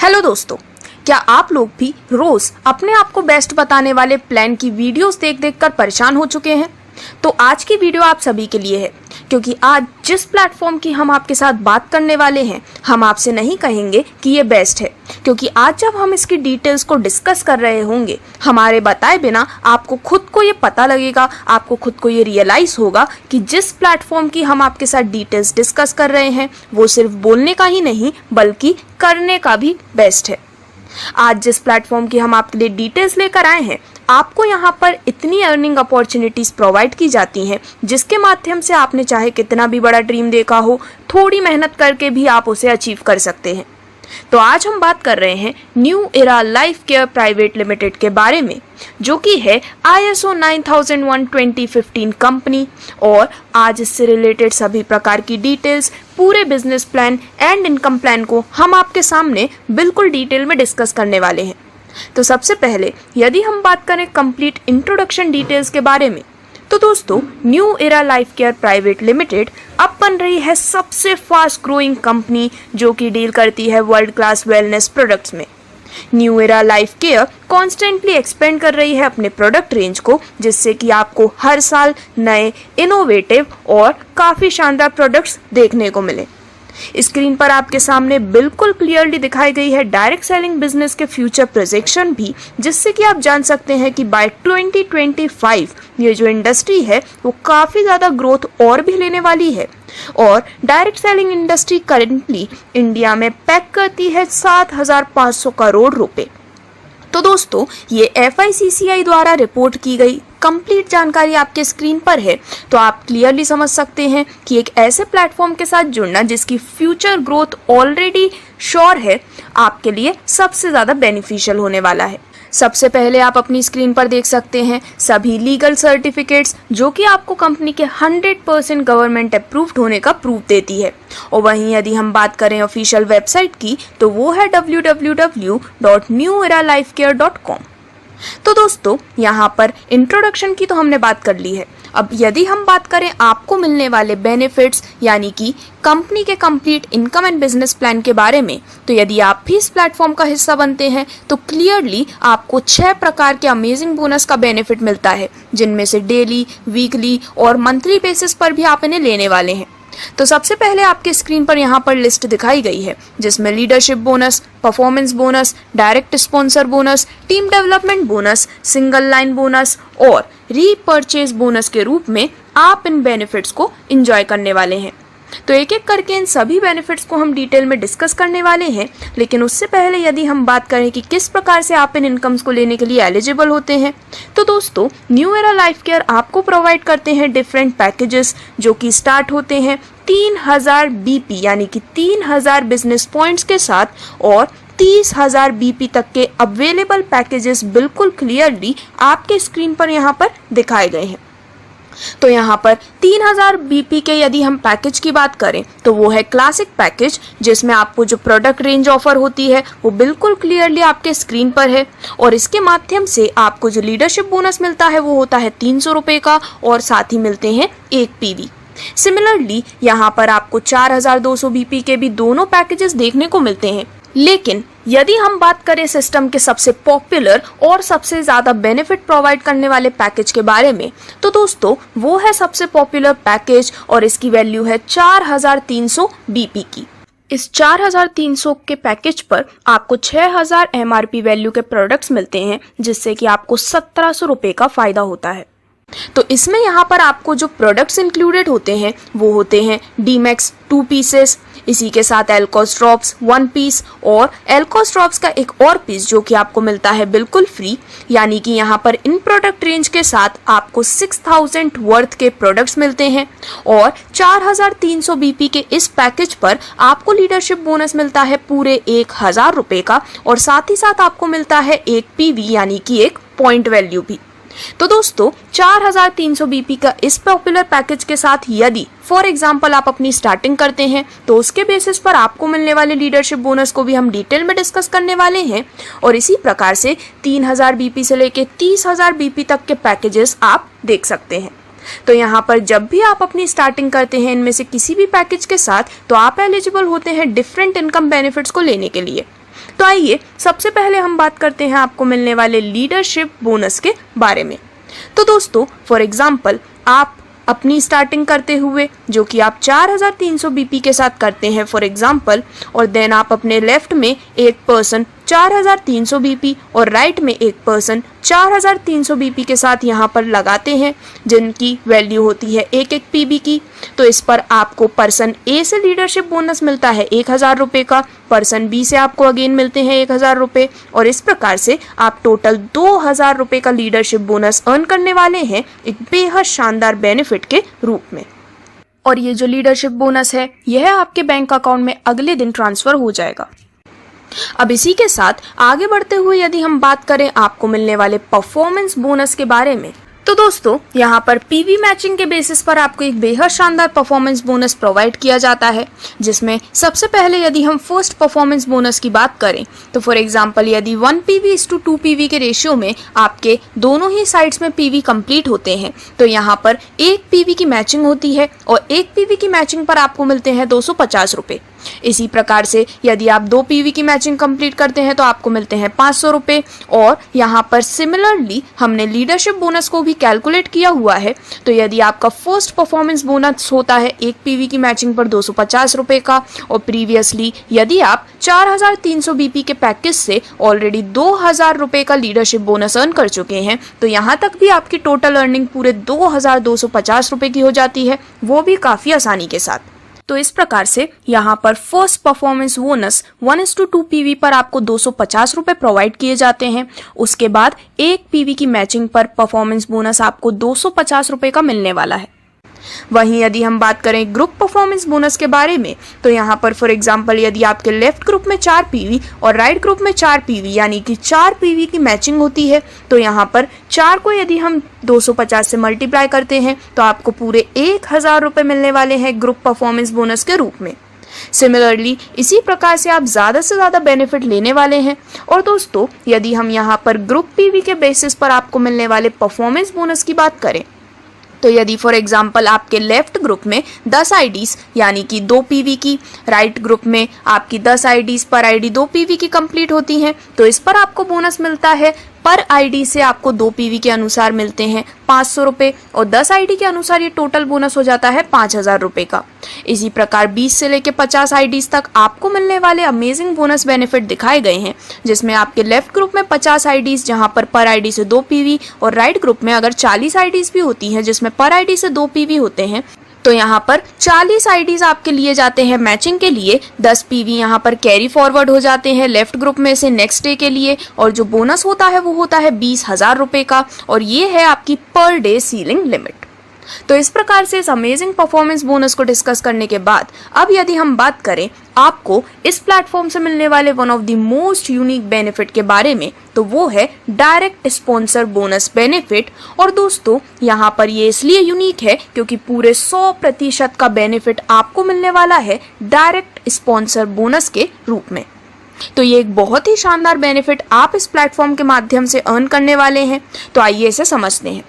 Hello दोस्तों, क्या आप लोग भी रोज अपने आप को बेस्ट बताने वाले प्लान की वीडियोस देख देख कर परेशान हो चुके हैं? तो आज की वीडियो आप सभी के लिए है, क्योंकि आज जिस प्लेटफॉर्म की हम आपके साथ बात करने वाले हैं, हम आपसे नहीं कहेंगे कि ये बेस्ट है, क्योंकि आज जब हम इसकी डिटेल्स को डिस्कस कर रहे होंगे, हमारे बताए बिना आपको खुद को ये पता लगेगा, आपको खुद को ये रियलाइज होगा कि जिस प्लेटफॉर्म की हम आपके साथ डिटेल्स डिस्कस कर रहे हैं, वो सिर्फ बोलने का ही नहीं बल्कि करने का भी बेस्ट है। आज जिस प्लेटफॉर्म की हम आपके लिए डिटेल्स लेकर आए हैं, आपको यहाँ पर इतनी अर्निंग अपॉर्चुनिटीज प्रोवाइड की जाती हैं, जिसके माध्यम से आपने चाहे कितना भी बड़ा ड्रीम देखा हो, थोड़ी मेहनत करके भी आप उसे अचीव कर सकते हैं। तो आज हम बात कर रहे हैं new era life care private limited के बारे में, जो कि है ISO 9001:2015 कंपनी। और आज इससे रिलेटेड सभी प्रकार की डिटेल्स, पूरे business plan and income plan को हम आपके सामने बिल्कुल डिटेल में डिस्कस करने वाले हैं। तो सबसे पहले यदि हम बात करें कंप्लीट इंट्रोडक्शन डिटेल्स के बारे में, तो दोस्तों new era life care private limited अब बन रही है सबसे फास्ट ग्रोइंग कंपनी, जो कि डील करती है वर्ल्ड क्लास वेलनेस प्रोडक्ट्स में। New era life care constantly expand कर रही है अपने प्रोडक्ट रेंज को, जिससे कि आपको हर साल नए, इनोवेटिव और काफ़ी शानदार प्रोडक्ट्स देखने को मिले। स्क्रीन पर आपके सामने बिल्कुल क्लियरली दिखाई गई है डायरेक्ट सेलिंग बिजनेस के फ्यूचर प्रोजेक्शन भी, जिससे कि आप जान सकते हैं कि बाय 2025 ये जो इंडस्ट्री है वो काफ़ी ज़्यादा ग्रोथ और भी लेने वाली है। और direct selling industry currently India में पैक करती है 7,500 करोड़ रुपए। तो दोस्तों ये FICCI द्वारा रिपोर्ट की गई कंप्लीट जानकारी आपके स्क्रीन पर है, तो आप क्लियरली समझ सकते हैं कि एक ऐसे प्लेटफॉर्म के साथ जुड़ना जिसकी फ्यूचर ग्रोथ ऑलरेडी श्योर है, आपके लिए सबसे ज़्यादा बेनिफिशियल होने वाला है। सबसे पहले आप अपनी स्क्रीन पर देख सकते हैं सभी लीगल सर्टिफिकेट्स, जो कि आपको कंपनी के 100% गवर्नमेंट अप्रूव्ड होने का प्रूफ देती है। और वहीं यदि हम बात करें ऑफिशियल वेबसाइट की, तो वो है www.neweralifecare.com। तो दोस्तों यहाँ पर इंट्रोडक्शन की तो हमने बात कर ली है। अब यदि हम बात करें आपको मिलने वाले बेनिफिट्स, यानी कि कंपनी के complete income and business plan के बारे में, तो यदि आप भी इस प्लेटफॉर्म का हिस्सा बनते हैं, तो क्लियरली आपको 6 प्रकार के अमेजिंग बोनस का बेनिफिट मिलता है, जिनमें से डेली, वीकली और मंथली बेसिस पर भी आप इन्हें लेने वाले हैं। तो सबसे पहले आपके स्क्रीन पर यहाँ पर लिस्ट दिखाई गई है, जिसमें leadership bonus, performance bonus, direct sponsor bonus, team development bonus, single line bonus और रीपर्चेज बोनस के रूप में आप इन बेनिफिट्स को एंजॉय करने वाले हैं। तो एक एक करके इन सभी बेनिफिट्स को हम डिटेल में डिस्कस करने वाले हैं, लेकिन उससे पहले यदि हम बात करें कि किस प्रकार से आप इन इनकम्स को लेने के लिए एलिजिबल होते हैं, तो दोस्तों न्यू एरा लाइफ केयर आपको प्रोवाइड करते हैं डिफरेंट पैकेजेस, जो कि स्टार्ट होते हैं 3000 BP यानी कि 3000 बिजनेस पॉइंट्स के साथ, और 30,000 BP तक के अवेलेबल पैकेजेस बिल्कुल क्लियरली आपके स्क्रीन पर यहाँ पर दिखाए गए हैं। तो यहाँ पर 3000 BP के यदि हम पैकेज की बात करें, तो वो है क्लासिक पैकेज, जिसमें आपको जो प्रोडक्ट रेंज ऑफर होती है वो बिल्कुल क्लियरली आपके स्क्रीन पर है। और इसके माध्यम से आपको जो लीडरशिप बोनस मिलता है वो होता है 300 रुपये का, और साथ ही मिलते हैं 1 PV। सिमिलरली यहाँ पर आपको 4200 BP के भी दोनों पैकेजेस देखने को मिलते हैं। लेकिन यदि हम बात करें सिस्टम के सबसे पॉपुलर और सबसे ज़्यादा बेनिफिट प्रोवाइड करने वाले पैकेज के बारे में, तो दोस्तों वो है सबसे पॉपुलर पैकेज, और इसकी वैल्यू है 4300 BP की। इस 4300 के पैकेज पर आपको 6000 MRP वैल्यू के प्रोडक्ट्स मिलते हैं, जिससे कि आपको 1700 रुपये का फ़ायदा होता है। तो इसमें यहाँ पर आपको जो प्रोडक्ट्स इंक्लूडेड होते हैं वो होते हैं डीमैक्स 2 पीसेस, इसी के साथ एल्कोस ड्रॉप्स 1 पीस, और एल्कोस ड्रॉप्स का एक और पीस जो कि आपको मिलता है बिल्कुल फ्री। यानी कि यहाँ पर इन प्रोडक्ट रेंज के साथ आपको 6000 वर्थ के प्रोडक्ट्स मिलते हैं। और 4300 BP के इस पैकेज पर आपको लीडरशिप बोनस मिलता है पूरे 1000 रुपये का, और साथ ही साथ आपको मिलता है 1 PV यानी कि एक पॉइंट वैल्यू भी। तो दोस्तों 4300 BP का इस पॉपुलर पैकेज के साथ यदि फॉर एग्जांपल आप अपनी स्टार्टिंग करते हैं, तो उसके बेसिस पर आपको मिलने वाले लीडरशिप बोनस को भी हम डिटेल में डिस्कस करने वाले हैं। और इसी प्रकार से 3000 BP से लेके 30,000 BP तक के पैकेजेस आप देख सकते हैं। तो यहाँ पर जब भी आप अपनी स्टार्टिंग करते हैं इनमें से किसी भी पैकेज के साथ, तो आप एलिजिबल होते हैं डिफरेंट इनकम बेनिफिट्स को लेने के लिए। तो आइए सबसे पहले हम बात करते हैं आपको मिलने वाले लीडरशिप बोनस के बारे में। तो दोस्तों फॉर एग्जाम्पल आप अपनी स्टार्टिंग करते हुए जो कि आप 4300 बीपी के साथ करते हैं फॉर एग्जाम्पल, और देन आप अपने लेफ्ट में एक पर्सन 4300 बीपी और राइट में एक पर्सन 4300 बीपी के साथ यहाँ पर लगाते हैं, जिनकी वैल्यू होती है एक पीबी की। तो इस पर आपको पर्सन ए से लीडरशिप बोनस मिलता है 1000 रुपये का, पर्सन बी से आपको अगेन मिलते हैं 1000 रुपये, और इस प्रकार से आप टोटल 2000 रुपये का लीडरशिप बोनस अर्न करने वाले हैं एक बेहद शानदार बेनिफिट के रूप में। और ये जो लीडरशिप बोनस है यह आपके बैंक अकाउंट में अगले दिन ट्रांसफर हो जाएगा। अब इसी के साथ आगे बढ़ते हुए यदि हम बात करें आपको मिलने वाले परफॉर्मेंस बोनस के बारे में, तो दोस्तों यहाँ पर पीवी मैचिंग के बेसिस पर आपको एक बेहद शानदार परफॉर्मेंस बोनस प्रोवाइड किया जाता है, जिसमें सबसे पहले यदि हम फर्स्ट परफॉर्मेंस बोनस की बात करें तो फॉर एग्जांपल यदि 1 PV to 2 PV के रेशियो में आपके दोनों ही साइड्स में पीवी कंप्लीट होते हैं तो यहाँ पर 1 PV की मैचिंग होती है और 1 PV की मैचिंग पर आपको मिलते हैं 250 रुपये। इसी प्रकार से यदि आप 2 PV की मैचिंग कंप्लीट करते हैं तो आपको मिलते हैं 500 रुपये। और यहाँ पर सिमिलरली हमने लीडरशिप बोनस को भी कैलकुलेट किया हुआ है, तो यदि आपका फर्स्ट परफॉर्मेंस बोनस होता है 1 PV की मैचिंग पर 250 रुपये का, और प्रीवियसली यदि आप 4300 बीपी के पैकेज से ऑलरेडी 2000 रुपये का लीडरशिप बोनस अर्न कर चुके हैं, तो यहाँ तक भी आपकी टोटल अर्निंग पूरे 2250 रुपये की हो जाती है, वो भी काफ़ी आसानी के साथ। तो इस प्रकार से यहाँ पर फर्स्ट परफॉर्मेंस बोनस 1:2 PV पर आपको 250 रुपये प्रोवाइड किए जाते हैं। उसके बाद 1 PV की मैचिंग पर परफॉर्मेंस बोनस आपको 250 रुपये का मिलने वाला है। वहीं यदि हम बात करें ग्रुप परफॉर्मेंस बोनस के बारे में, तो यहाँ पर फॉर एग्जांपल यदि आपके लेफ्ट ग्रुप में 4 PV और राइट ग्रुप में 4 PV यानी कि 4 PV की मैचिंग होती है, तो यहाँ पर 4 को यदि हम 250 से मल्टीप्लाई करते हैं तो आपको पूरे 1000 रुपये मिलने वाले हैं ग्रुप परफॉर्मेंस बोनस के रूप में। सिमिलरली इसी प्रकार से आप ज़्यादा से ज़्यादा बेनिफिट लेने वाले हैं। और दोस्तों यदि हम यहाँ पर ग्रुप PV के बेसिस पर आपको मिलने वाले परफॉर्मेंस बोनस की बात करें, तो यदि फॉर एग्जांपल आपके लेफ्ट ग्रुप में 10 IDs यानी कि 2 PV की, राइट ग्रुप में आपकी 10 IDs पर ID 2 PV की कंप्लीट होती हैं, तो इस पर आपको बोनस मिलता है पर ID से आपको 2 PV के अनुसार मिलते हैं 500 रुपये, और 10 ID के अनुसार ये टोटल बोनस हो जाता है 5000 रुपये का। इसी प्रकार 20 से लेकर 50 IDs तक आपको मिलने वाले अमेजिंग बोनस बेनिफिट दिखाए गए हैं, जिसमें आपके लेफ्ट ग्रुप में 50 IDs जहां पर ID से 2 PV, और राइट ग्रुप में अगर 40 IDs भी होती हैं जिसमें पर ID से 2 PV होते हैं, तो यहाँ पर 40 IDs आपके लिए जाते हैं मैचिंग के लिए, 10 PV यहाँ पर कैरी फॉरवर्ड हो जाते हैं लेफ्ट ग्रुप में से नेक्स्ट डे के लिए, और जो बोनस होता है वो होता है 20,000 रुपये का, और ये है आपकी पर डे सीलिंग लिमिट। तो इस प्रकार से इस अमेजिंग परफॉर्मेंस बोनस को डिस्कस करने के बाद अब यदि हम बात करें आपको इस प्लेटफॉर्म से मिलने वाले one of the most unique benefit के बारे में, तो वो है डायरेक्ट स्पॉन्सर बोनस बेनिफिट। और दोस्तों यहाँ पर ये इसलिए यूनिक है क्योंकि पूरे 100% का बेनिफिट आपको मिलने वाला है डायरेक्ट स्पॉन्सर बोनस के रूप में। तो ये एक बहुत ही शानदार बेनिफिट आप इस प्लेटफॉर्म के माध्यम से अर्न करने वाले हैं। तो आइए इसे समझते हैं।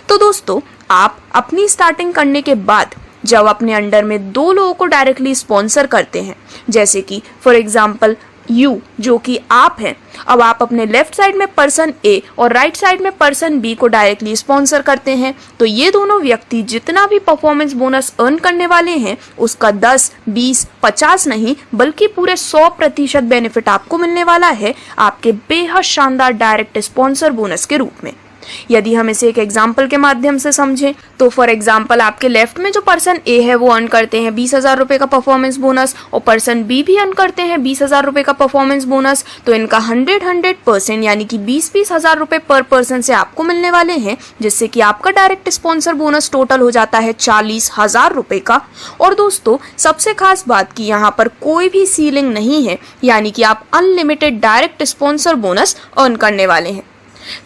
तो दोस्तों आप अपनी स्टार्टिंग करने के बाद जब अपने अंडर में 2 लोगों को डायरेक्टली स्पॉन्सर करते हैं, जैसे कि फॉर एग्जांपल यू जो कि आप हैं, अब आप अपने लेफ्ट साइड में पर्सन ए और राइट साइड में पर्सन बी को डायरेक्टली स्पॉन्सर करते हैं, तो ये दोनों व्यक्ति जितना भी परफॉर्मेंस बोनस अर्न करने वाले हैं उसका 10, 20, 50 नहीं बल्कि पूरे 100% बेनिफिट आपको मिलने वाला है आपके बेहद शानदार डायरेक्ट स्पॉन्सर बोनस के रूप में। यदि हम इसे एक एग्जाम्पल के माध्यम से समझें, तो फॉर एग्जाम्पल आपके लेफ्ट में जो पर्सन ए है वो अर्न करते हैं 20,000 रुपये का परफॉर्मेंस बोनस, और पर्सन बी भी अर्न करते हैं 20,000 रुपये का परफॉर्मेंस बोनस। तो इनका 100% यानी कि 20,000 रुपये पर पर्सन से आपको मिलने वाले हैं, जिससे कि आपका डायरेक्ट स्पॉन्सर बोनस टोटल हो जाता है 40,000 रुपये का। और दोस्तों सबसे खास बात कि यहाँ पर कोई भी सीलिंग नहीं है, यानी कि आप unlimited direct sponsor bonus earn करने वाले हैं।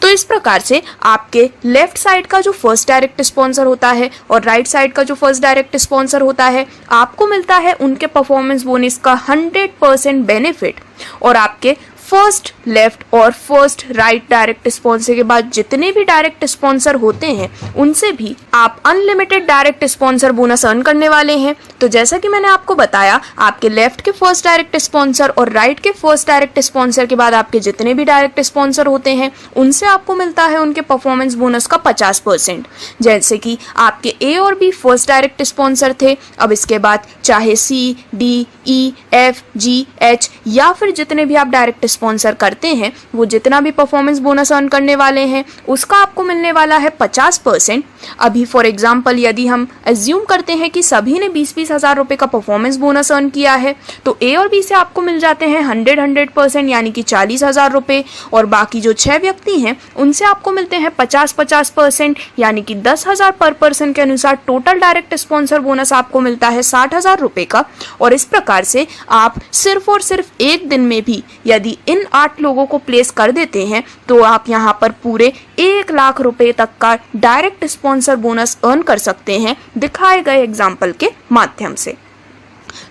तो इस प्रकार से आपके लेफ्ट साइड का जो फर्स्ट डायरेक्ट स्पॉन्सर होता है और राइट साइड का जो फर्स्ट डायरेक्ट स्पॉन्सर होता है, आपको मिलता है उनके परफॉर्मेंस बोनस का 100% बेनिफिट, और आपके फर्स्ट लेफ्ट और फर्स्ट राइट डायरेक्ट स्पॉन्सर के बाद जितने भी डायरेक्ट स्पॉन्सर होते हैं उनसे भी आप unlimited direct sponsor bonus earn करने वाले हैं। तो जैसा कि मैंने आपको बताया, आपके लेफ्ट के फर्स्ट डायरेक्ट स्पॉन्सर और राइट के फर्स्ट डायरेक्ट स्पॉन्सर के बाद आपके जितने भी डायरेक्ट स्पॉन्सर होते हैं उनसे आपको मिलता है उनके परफॉर्मेंस बोनस का 50%। जैसे कि आपके ए और बी फर्स्ट डायरेक्ट स्पॉन्सर थे, अब इसके बाद चाहे सी, डी, ई, एफ, जी, एच या फिर जितने भी आप डायरेक्ट स्पॉन्सर करते हैं वो जितना भी परफॉर्मेंस बोनस अर्न करने वाले हैं उसका आपको मिलने वाला है 50%। अभी फॉर एग्जांपल यदि हम एज्यूम करते हैं कि सभी ने 20-20 हज़ार रुपए का परफॉर्मेंस बोनस अर्न किया है तो ए और बी से आपको मिल जाते हैं 100% यानी कि 40,000 रुपए, और बाकी जो 6 व्यक्ति हैं उनसे आपको मिलते हैं 50% यानी कि 10,000 पर पर्सन के अनुसार टोटल डायरेक्ट स्पॉन्सर बोनस आपको मिलता है 60,000 रुपए का। और इस प्रकार से आप सिर्फ और सिर्फ एक दिन में भी यदि इन 8 लोगों को प्लेस कर देते हैं तो आप यहाँ पर पूरे 1 लाख रुपए तक का डायरेक्ट स्पॉन्सर बोनस अर्न कर सकते हैं दिखाए गए एग्जाम्पल के माध्यम से।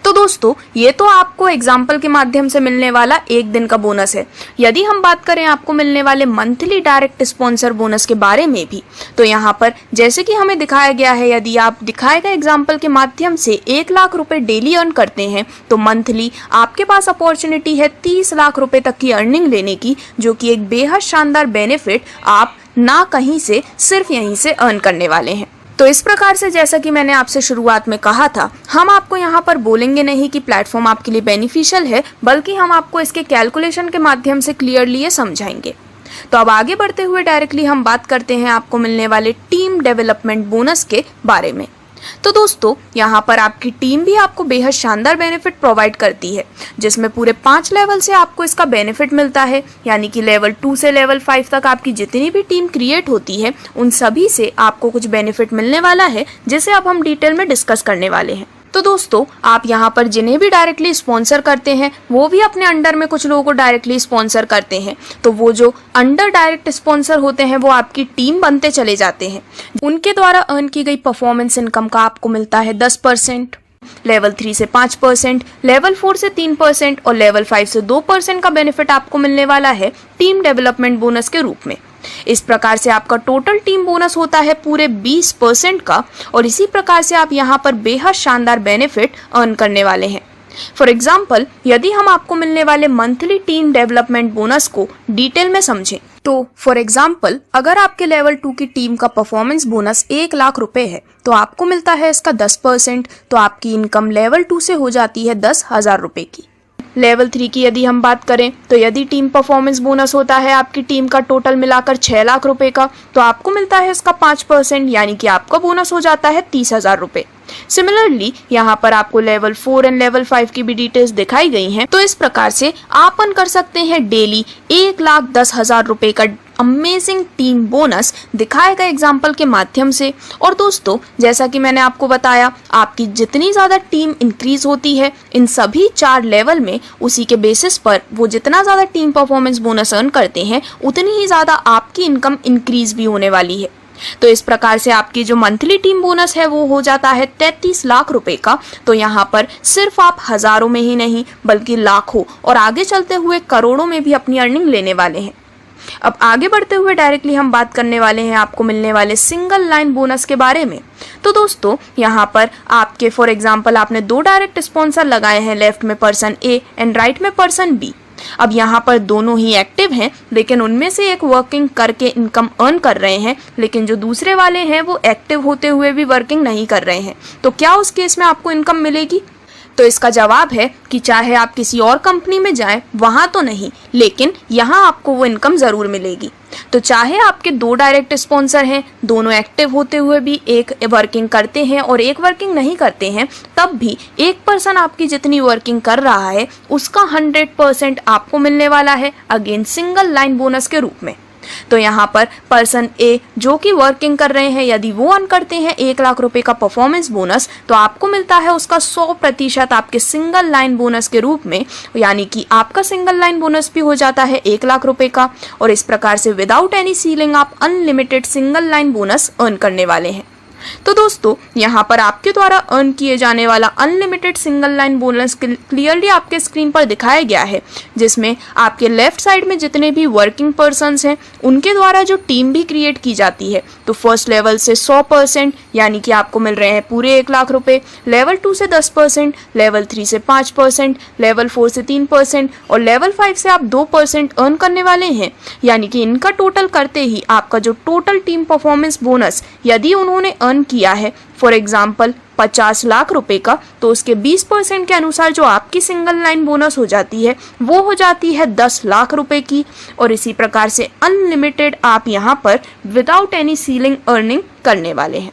तो दोस्तों, ये तो आपको एग्जाम्पल के माध्यम से मिलने वाला एक दिन का बोनस है। यदि हम बात करें आपको मिलने वाले मंथली डायरेक्ट स्पॉन्सर बोनस के बारे में भी, तो यहाँ पर जैसे कि हमें दिखाया गया है, यदि आप दिखाए गए एग्जाम्पल के माध्यम से 1 लाख रुपए डेली अर्न करते हैं तो मंथली आपके पास अपॉर्चुनिटी है 30 लाख रुपए तक की अर्निंग लेने की, जो कि एक बेहद शानदार बेनिफिट आप ना कहीं से सिर्फ यहीं से अर्न करने वाले हैं। तो इस प्रकार से जैसा कि मैंने आपसे शुरुआत में कहा था, हम आपको यहाँ पर बोलेंगे नहीं कि प्लेटफॉर्म आपके लिए बेनिफिशियल है, बल्कि हम आपको इसके कैलकुलेशन के माध्यम से क्लियरली ये समझाएंगे। तो अब आगे बढ़ते हुए डायरेक्टली हम बात करते हैं आपको मिलने वाले टीम डेवलपमेंट बोनस के बारे में। तो दोस्तों, यहाँ पर आपकी टीम भी आपको बेहद शानदार बेनिफिट प्रोवाइड करती है, जिसमें पूरे 5 लेवल से आपको इसका बेनिफिट मिलता है। यानी कि लेवल 2 से लेवल 5 तक आपकी जितनी भी टीम क्रिएट होती है उन सभी से आपको कुछ बेनिफिट मिलने वाला है, जिसे अब हम डिटेल में डिस्कस करने वाले हैं। तो दोस्तों, आप यहाँ पर जिन्हें भी डायरेक्टली स्पॉन्सर करते हैं वो भी अपने अंडर में कुछ लोगों को डायरेक्टली स्पॉन्सर करते हैं। तो वो जो अंडर डायरेक्ट स्पॉन्सर होते हैं वो आपकी टीम बनते चले जाते हैं। उनके द्वारा अर्न की गई परफॉर्मेंस इनकम का आपको मिलता है 10%, लेवल 3 से 5%, लेवल 4 से 3% और लेवल 5 से 2% का बेनिफिट आपको मिलने वाला है टीम डेवलपमेंट बोनस के रूप में। इस प्रकार से आपका टोटल टीम बोनस होता है पूरे 20% का, और इसी प्रकार से आप यहाँ पर बेहद शानदार बेनिफिट अर्न करने वाले हैं। फॉर एग्जाम्पल, यदि हम आपको मिलने वाले मंथली टीम डेवलपमेंट बोनस को डिटेल में समझें तो फॉर एग्जाम्पल, अगर आपके लेवल 2 की टीम का परफॉर्मेंस बोनस 1 लाख रुपए है तो आपको मिलता है इसका 10%, तो आपकी इनकम लेवल 2 से हो जाती है 10,000 रुपए की। लेवल 3 की यदि हम बात करें तो यदि टीम परफॉर्मेंस बोनस होता है आपकी टीम का टोटल मिलाकर 6 लाख रुपए का, तो आपको मिलता है इसका 5%, यानी कि आपका बोनस हो जाता है 30,000 रुपए। सिमिलरली यहाँ पर आपको लेवल 4 एंड लेवल 5 की भी डिटेल्स दिखाई गई हैं। तो इस प्रकार से आप अर्न कर सकते हैं डेली 1,10,000 रुपए का अमेजिंग टीम बोनस दिखाए गए एग्जाम्पल के माध्यम से। और दोस्तों, जैसा कि मैंने आपको बताया, आपकी जितनी ज़्यादा टीम इंक्रीज होती है इन सभी 4 लेवल में, उसी के बेसिस पर वो जितना ज़्यादा टीम परफॉर्मेंस बोनस अर्न करते हैं उतनी ही ज़्यादा आपकी इनकम इंक्रीज भी होने वाली है। तो इस प्रकार से आपकी जो मंथली टीम बोनस है वो हो जाता है 33 लाख रुपए का। तो यहाँ पर सिर्फ आप हजारों में ही नहीं बल्कि लाखों और आगे चलते हुए करोड़ों में भी अपनी अर्निंग लेने वाले हैं। अब आगे बढ़ते हुए डायरेक्टली हम बात करने वाले हैं आपको मिलने वाले सिंगल लाइन बोनस के बारे में। तो दोस्तों, यहाँ पर आपके फॉर एग्जांपल आपने 2 डायरेक्ट स्पॉन्सर लगाए हैं, लेफ्ट में पर्सन ए एंड राइट में पर्सन बी। अब यहाँ पर दोनों ही एक्टिव हैं, लेकिन उनमें से एक वर्किंग करके इनकम अर्न कर रहे हैं, लेकिन जो दूसरे वाले हैं वो एक्टिव होते हुए भी वर्किंग नहीं कर रहे हैं। तो क्या उस केस में आपको इनकम मिलेगी? तो इसका जवाब है कि चाहे आप किसी और कंपनी में जाएं, वहां तो नहीं, लेकिन यहाँ आपको वो इनकम जरूर मिलेगी। तो चाहे आपके 2 डायरेक्ट स्पॉन्सर हैं, दोनों एक्टिव होते हुए भी एक वर्किंग करते हैं और एक वर्किंग नहीं करते हैं, तब भी एक पर्सन आपकी जितनी वर्किंग कर रहा है उसका 100% आपको मिलने वाला है, अगेन सिंगल लाइन बोनस के रूप में। तो यहाँ पर पर्सन ए जो कि वर्किंग कर रहे हैं, यदि वो अर्न करते हैं 1 लाख रुपए का परफॉर्मेंस बोनस, तो आपको मिलता है उसका 100% आपके सिंगल लाइन बोनस के रूप में, यानी कि आपका सिंगल लाइन बोनस भी हो जाता है 1 लाख रुपए का। और इस प्रकार से विदाउट एनी सीलिंग आप unlimited single line bonus earn करने वाले हैं। तो दोस्तों यहाँ पर आपके द्वारा अर्न किए जाने वाला unlimited single line bonus clearly आपके स्क्रीन पर दिखाया गया है, जिसमें आपके लेफ्ट साइड में जितने भी वर्किंग पर्सन्स हैं उनके द्वारा जो टीम भी क्रिएट की जाती है। तो फर्स्ट लेवल से 100% यानी कि आपको मिल रहे हैं पूरे 1 लाख रुपए, लेवल 2 से 10%, लेवल 3 से 5%, लेवल 4 से 3% और लेवल 5 से आप 2% अर्न करने वाले हैं। यानी कि इनका टोटल करते ही आपका जो टोटल टीम परफॉर्मेंस बोनस यदि उन्होंने अर्न किया है फॉर एग्जाम्पल 50 लाख रुपए का, तो उसके 20% के अनुसार जो आपकी सिंगल लाइन बोनस हो जाती है वो हो जाती है 10 लाख रुपए की। और इसी प्रकार से अनलिमिटेड आप यहाँ पर विदाउट एनी सीलिंग अर्निंग करने वाले हैं।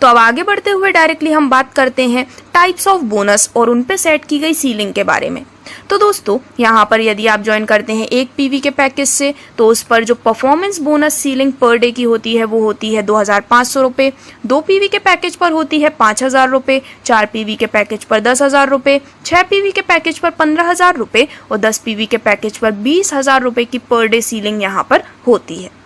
तो अब आगे बढ़ते हुए डायरेक्टली हम बात करते हैं टाइप्स ऑफ बोनस और उन पे सेट की गई सीलिंग के बारे में। तो दोस्तों यहाँ पर यदि आप ज्वाइन करते हैं 1 पीवी के पैकेज से, तो उस पर जो performance bonus ceiling per day की होती है वो होती है 2500 रुपये, 2 पीवी के पैकेज पर होती है 5000 रुपये, 4 पीवी के पैकेज पर 10,000 रुपये, 6 पीवी के पैकेज पर 15,000 रुपये और 10 पीवी के पैकेज पर 20,000 रुपये की पर डे सीलिंग यहाँ पर होती है।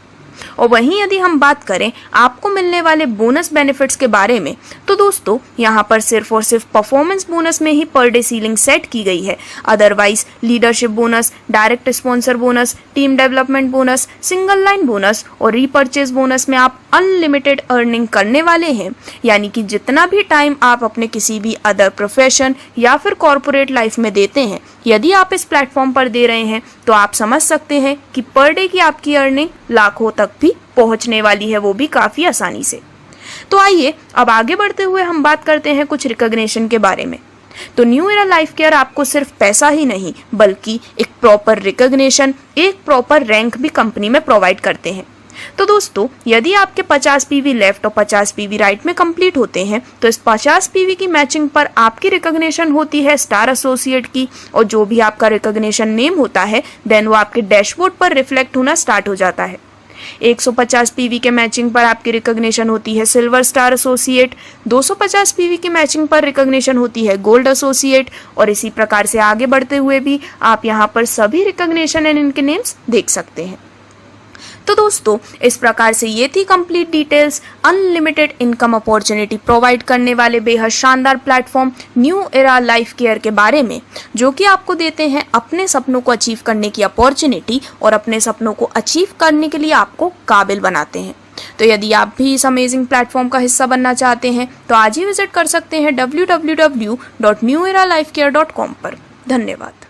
और वहीं यदि हम बात करें आपको मिलने वाले बोनस बेनिफिट्स के बारे में, तो दोस्तों यहाँ पर सिर्फ और सिर्फ परफॉर्मेंस बोनस में ही पर डे सीलिंग सेट की गई है। Otherwise leadership bonus, direct sponsor bonus, team development bonus, single line bonus और रीपर्चेज बोनस में आप अनलिमिटेड अर्निंग करने वाले हैं। यानी कि जितना भी टाइम आप अपने किसी भी अदर प्रोफेशन या फिर कॉर्पोरेट लाइफ में देते हैं, यदि आप इस प्लेटफॉर्म पर दे रहे हैं तो आप समझ सकते हैं कि पर डे की आपकी अर्निंग लाखों तक भी पहुंचने वाली है, वो भी काफी आसानी से। तो आइए अब आगे बढ़ते हुए हम बात करते हैं कुछ रिकॉग्निशन के बारे में। तो न्यू एरा लाइफ केयर आपको सिर्फ पैसा ही नहीं बल्कि एक प्रॉपर रिकॉग्निशन, एक प्रॉपर रैंक भी कंपनी में प्रोवाइड करते हैं। तो दोस्तों यदि आपके 50 पीवी लेफ्ट और 50 पीवी राइट में कंप्लीट होते हैं तो इस 50 पीवी की मैचिंग पर आपकी रिकॉग्निशन होती है स्टार एसोसिएट की, और जो भी आपका रिकॉग्निशन नेम होता है देन वो आपके डैशबोर्ड पर रिफ्लेक्ट होना स्टार्ट हो जाता है। 150 पीवी के मैचिंग पर आपकी रिकॉग्निशन होती है सिल्वर स्टार एसोसिएट, 250 पीवी की मैचिंग पर रिकॉग्निशन होती है गोल्ड एसोसिएट, और इसी प्रकार से आगे बढ़ते हुए भी आप यहाँ पर सभी रिकॉग्निशन एंड इनके नेम्स देख सकते हैं। तो दोस्तों इस प्रकार से ये थी complete details unlimited income opportunity provide करने वाले बेहद शानदार platform new era life care के बारे में, जो कि आपको देते हैं अपने सपनों को अचीव करने की अपॉर्चुनिटी और अपने सपनों को अचीव करने के लिए आपको काबिल बनाते हैं। तो यदि आप भी इस अमेजिंग प्लेटफॉर्म का हिस्सा बनना चाहते हैं तो आज ही विजिट कर सकते हैं www.neweralifecare.com पर। धन्यवाद।